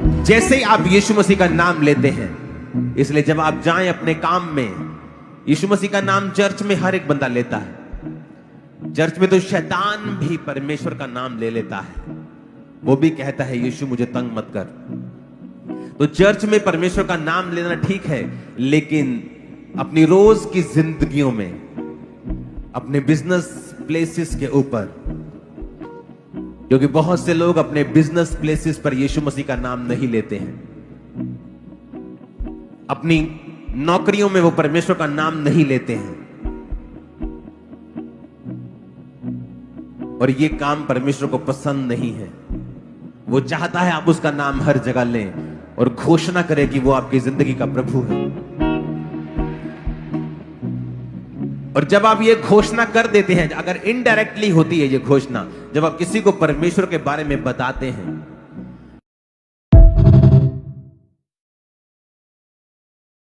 जैसे ही आप यीशु मसीह का नाम लेते हैं, इसलिए जब आप जाएं अपने काम में, यीशु मसीह का नाम चर्च में हर एक बंदा लेता है। चर्च में तो शैतान भी परमेश्वर का नाम ले लेता है, वो भी कहता है यीशु मुझे तंग मत कर। तो चर्च में परमेश्वर का नाम लेना ठीक है, लेकिन अपनी रोज की जिंदगियों में, अपने बिजनेस प्लेसेस के ऊपर, क्योंकि बहुत से लोग अपने बिजनेस प्लेसेस पर यीशु मसीह का नाम नहीं लेते हैं, अपनी नौकरियों में वो परमेश्वर का नाम नहीं लेते हैं, और ये काम परमेश्वर को पसंद नहीं है। वो चाहता है आप उसका नाम हर जगह लें और घोषणा करें कि वो आपकी जिंदगी का प्रभु है। और जब आप ये घोषणा कर देते हैं, अगर इनडायरेक्टली होती है ये घोषणा, जब आप किसी को परमेश्वर के बारे में बताते हैं,